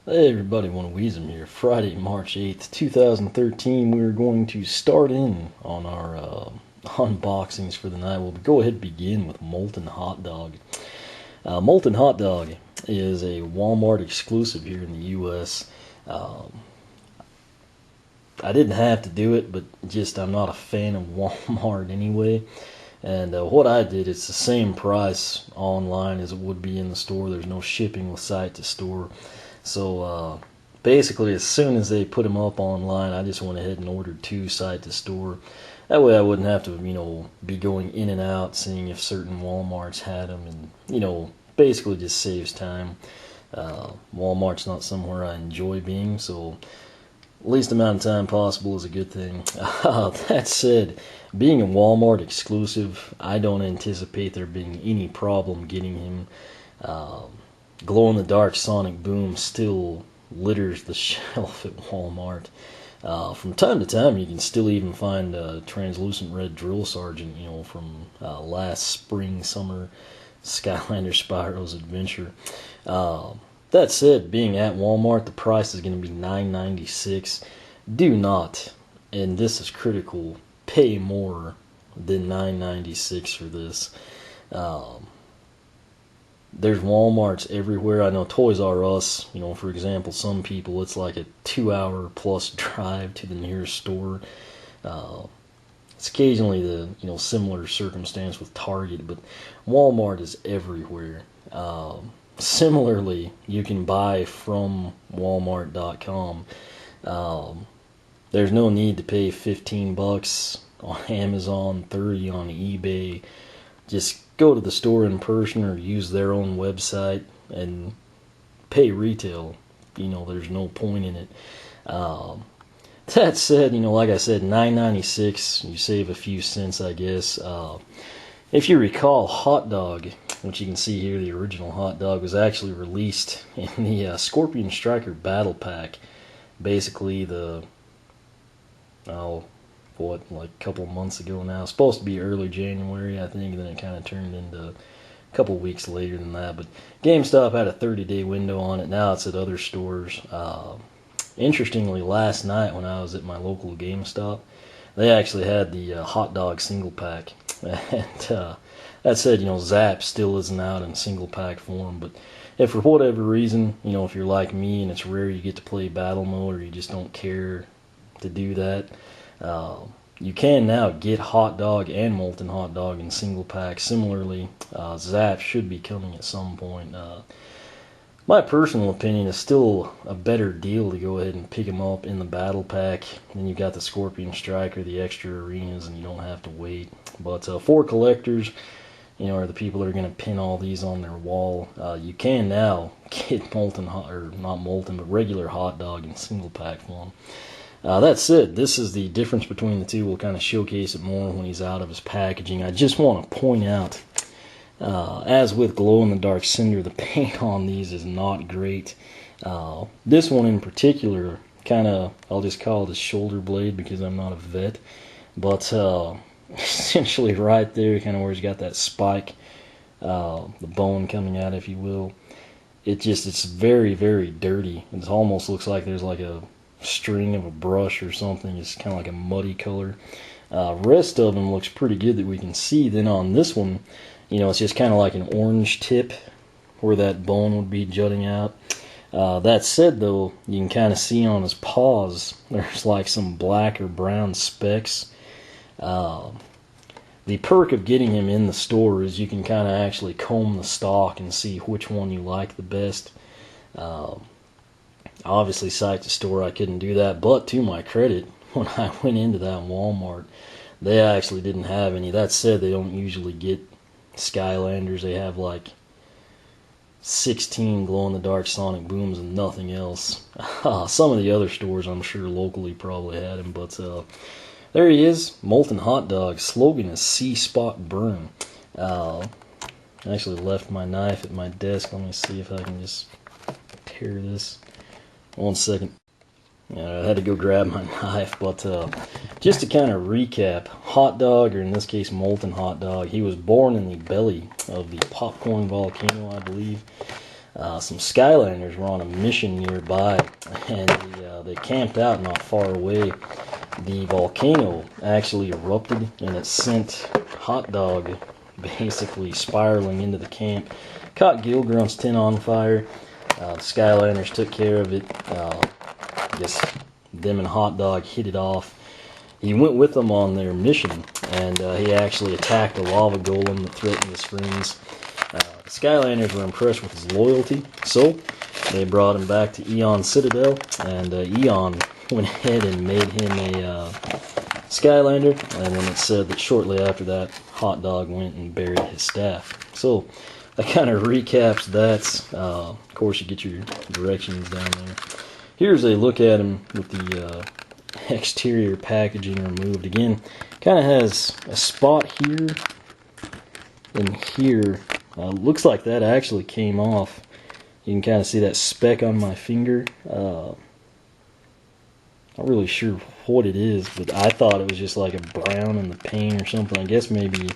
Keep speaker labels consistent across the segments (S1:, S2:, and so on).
S1: Hey everybody, One Weezum here. Friday, March 8th, 2013. We're going to start in on our unboxings for the night. We'll go ahead and begin with Molten Hot Dog. Molten Hot Dog is a Walmart exclusive here in the U.S. I didn't have to do it, but just I'm not a fan of Walmart anyway. And what I did, it's the same price online as it would be in the store. There's no shipping with site to store. So basically, as soon as they put them up online, I just went ahead and ordered 2 site to store. That way I wouldn't have to, be going in and out, seeing if certain Walmarts had them. And, basically just saves time. Walmart's not somewhere I enjoy being, so least amount of time possible is a good thing. That said, being a Walmart exclusive, I don't anticipate there being any problem getting him. Glow-in-the-dark Sonic Boom still litters the shelf at Walmart. From time to time, you can still even find a translucent red drill sergeant, from last spring, summer Skylanders Spyro's adventure. That said, being at Walmart, the price is going to be $9.96. Do not, and this is critical, pay more than $9.96 for this. There's Walmarts everywhere. I know Toys R Us, for example, some people, it's like a 2-hour plus drive to the nearest store. It's occasionally the similar circumstance with Target, but Walmart is everywhere. Similarly, you can buy from Walmart.com. There's no need to pay $15 on Amazon, $30 on eBay. Just go to the store in person or use their own website and pay retail. There's no point in it. That said, like I said, $9.96, you save a few cents, I guess. If you recall, Hot Dog, which you can see here, the original Hot Dog, was actually released in the Scorpion Striker Battle Pack. Basically, like a couple months ago now. It's supposed to be early January, I think, and then it kind of turned into a couple weeks later than that. But GameStop had a 30-day window on it. Now it's at other stores. Interestingly, last night when I was at my local GameStop, they actually had the Hot Dog single pack. And that said, Zap still isn't out in single pack form. But if for whatever reason, if you're like me and it's rare you get to play battle mode or you just don't care to do that, you can now get Hot Dog and Molten Hot Dog in single pack. Similarly, Zap should be coming at some point. My personal opinion is still a better deal to go ahead and pick them up in the battle pack. Then you've got the Scorpion Striker, the extra arenas, and you don't have to wait. But for collectors, or the people that are going to pin all these on their wall, you can now get regular Hot Dog in single pack form. That said, this is the difference between the two. We'll kind of showcase it more when he's out of his packaging. I just want to point out, as with Glow-in-the-Dark Cinder, the paint on these is not great. This one in particular, I'll just call it a shoulder blade because I'm not a vet, but essentially right there, kind of where he's got that spike, the bone coming out, if you will, it's very, very dirty. It almost looks like there's like a string of a brush or something. It's kind of like a muddy color. Rest of them looks pretty good that we can see. Then on this one, it's just kind of like an orange tip where that bone would be jutting out. That said, though, you can kind of see on his paws there's like some black or brown specks. The perk of getting him in the store is you can kind of actually comb the stock and see which one you like the best. Obviously, site to store, I couldn't do that, but to my credit, when I went into that Walmart, they actually didn't have any. That said, they don't usually get Skylanders. They have like 16 glow-in-the-dark Sonic Booms and nothing else. Some of the other stores, I'm sure, locally probably had him, but there he is, Molten Hot Dog. Slogan is C-Spot Burn. I actually left my knife at my desk. Let me see if I can just tear this. 1 second. I had to go grab my knife, but just to kind of recap, Hot Dog, or in this case Molten Hot Dog, he was born in the belly of the popcorn volcano, I believe. some Skylanders were on a mission nearby, and they camped out not far away. The volcano actually erupted, and it sent Hot Dog basically spiraling into the camp. Caught Gilgrunt's tent on fire. The Skylanders took care of it. I guess them and Hot Dog hit it off. He went with them on their mission, and he actually attacked a lava golem that threatened his friends. The Skylanders were impressed with his loyalty, so they brought him back to Eon Citadel, and Eon went ahead and made him a Skylander, and then it said that shortly after that, Hot Dog went and buried his staff. So that kind of recaps that. Of course, you get your directions down there. Here's a look at him with the exterior packaging removed. Again, kind of has a spot here and here. Looks like that actually came off. You can kind of see that speck on my finger. Not really sure what it is, but I thought it was just like a brown in the paint or something. I guess maybe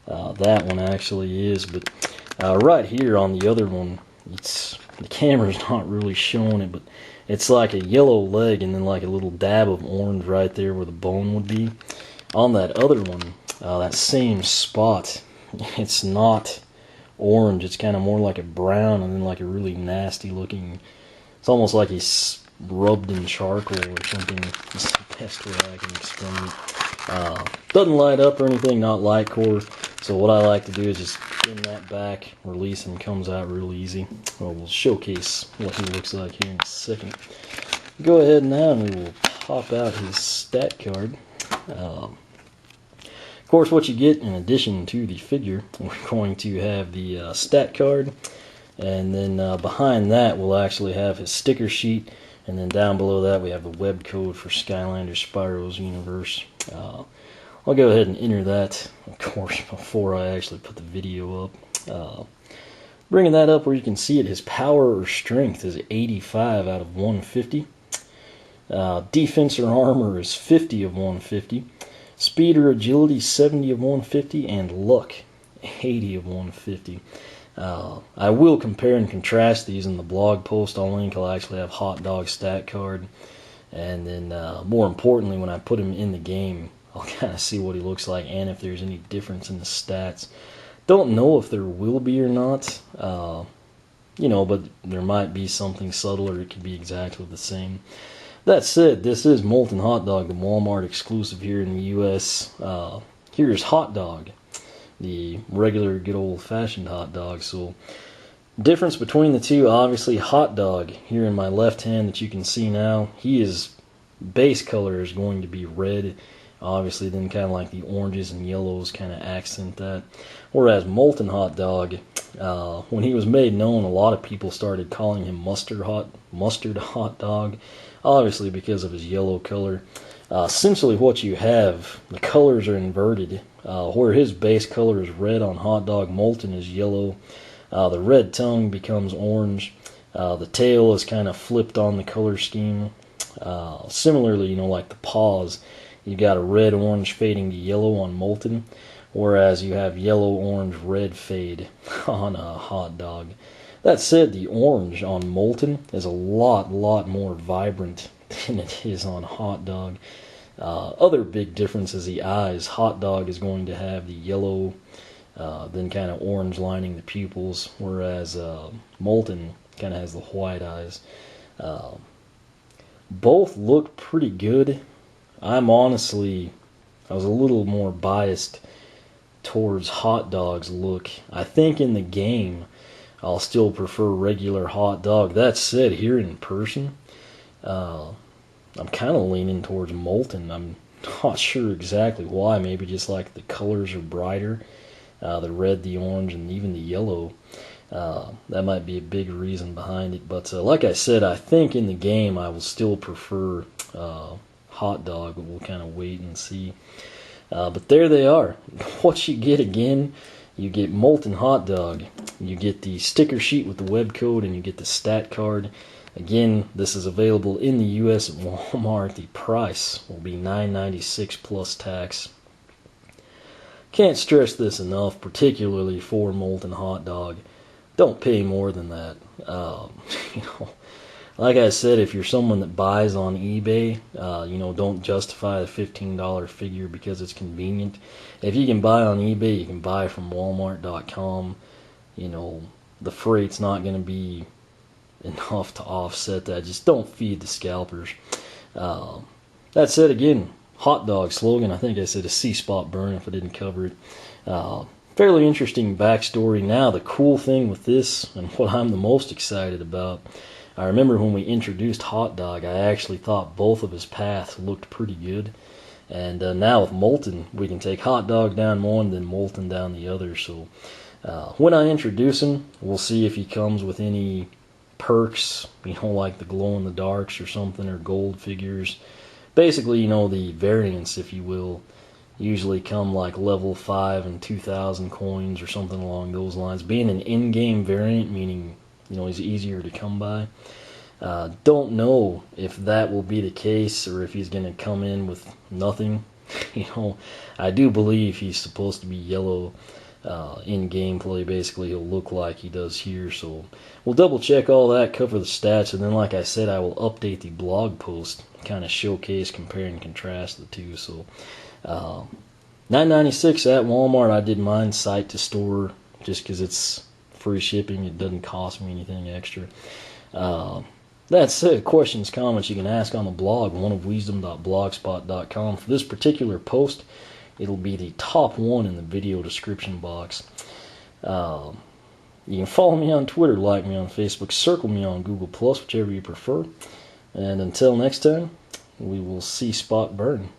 S1: that one actually is, but right here on the other one, the camera's not really showing it, but it's like a yellow leg and then like a little dab of orange right there where the bone would be. On that other one, that same spot, it's not orange. It's kind of more like a brown and then like a really nasty looking. It's almost like he's rubbed in charcoal or something. That's the best way I can explain it. Doesn't light up or anything, not light core. So what I like to do is just in that back, release him, comes out real easy. Well, we'll showcase what he looks like here in a second. Go ahead now and we will pop out his stat card. Of course, what you get in addition to the figure, we're going to have the stat card, and then behind that we'll actually have his sticker sheet, and then down below that we have the web code for Skylanders Spyro's Universe. I'll go ahead and enter that, of course, before I actually put the video up. Bringing that up where you can see it, his power or strength is 85 out of 150. Defense or armor is 50 of 150. Speed or agility, 70 of 150, and luck, 80 of 150. I will compare and contrast these in the blog post I'll link. I'll actually have Hot Dog stat card, and then more importantly, when I put him in the game, I'll kind of see what he looks like and if there's any difference in the stats. Don't know if there will be or not, but there might be something subtle, or it could be exactly the same. That said, this is Molten Hot Dog, the Walmart exclusive here in the U.S. Here's Hot Dog, the regular good old-fashioned hot dog. So, difference between the two, obviously Hot Dog here in my left hand that you can see now, base color is going to be red. Obviously, then kind of like the oranges and yellows kind of accent that. Whereas Molten Hot Dog, when he was made known, a lot of people started calling him Mustard Hot Dog. Obviously because of his yellow color. Essentially what you have, the colors are inverted. Where his base color is red on Hot Dog, Molten is yellow. The red tongue becomes orange. The tail is kind of flipped on the color scheme. Similarly, like the paws, you got a red-orange fading to yellow on Molten, whereas you have yellow-orange-red fade on Hot Dog. That said, the orange on Molten is a lot more vibrant than it is on Hot Dog. Other big difference is the eyes. Hot Dog is going to have the yellow, then kind of orange lining the pupils, whereas Molten kind of has the white eyes. Both look pretty good. I was a little more biased towards Hot Dog's look. I think in the game, I'll still prefer regular Hot Dog. That said, here in person, I'm kind of leaning towards Molten. I'm not sure exactly why. Maybe just like the colors are brighter. The red, the orange, and even the yellow. That might be a big reason behind it. But like I said, I think in the game I will still prefer Hot Dog, but we'll kind of wait and see. But there they are. What you get again, you get Molten Hot Dog, you get the sticker sheet with the web code, and you get the stat card. Again, this is available in the U.S. at Walmart. The price will be $9.96 plus tax. Can't stress this enough, particularly for Molten Hot Dog. don't pay more than that. You know, like I said, if you're someone that buys on eBay, you know, don't justify the $15 figure because it's convenient. If you can buy on eBay, you can buy from Walmart.com. You know, the freight's not going to be enough to offset that. Just don't feed the scalpers. That said, again, hot dog slogan, I think I said a C-spot burn if I didn't cover it. Fairly interesting backstory. Now, the cool thing with this, and what I'm the most excited about, I remember when we introduced Hot Dog, I actually thought both of his paths looked pretty good. And now with Molten, we can take Hot Dog down one, then Molten down the other. So when I introduce him, we'll see if he comes with any perks, you know, like the glow-in-the-darks or something, or gold figures. Basically, you know, the variants, if you will, usually come like level 5 and 2,000 coins or something along those lines. Being an in-game variant, meaning, you know, he's easier to come by. Don't know if that will be the case or if he's going to come in with nothing. You know, I do believe he's supposed to be yellow in gameplay. Basically, he'll look like he does here. So we'll double check all that, cover the stats, and then, like I said, I will update the blog post, kind of showcase, compare and contrast the two. So $9.96 at Walmart. I did mine site to store just because it's free shipping. It doesn't cost me anything extra. That said, questions, comments you can ask on the blog, oneofwisdom.blogspot.com. For this particular post, it'll be the top one in the video description box. You can follow me on Twitter, like me on Facebook, circle me on Google+, whichever you prefer. And until next time, we will see Spot burn.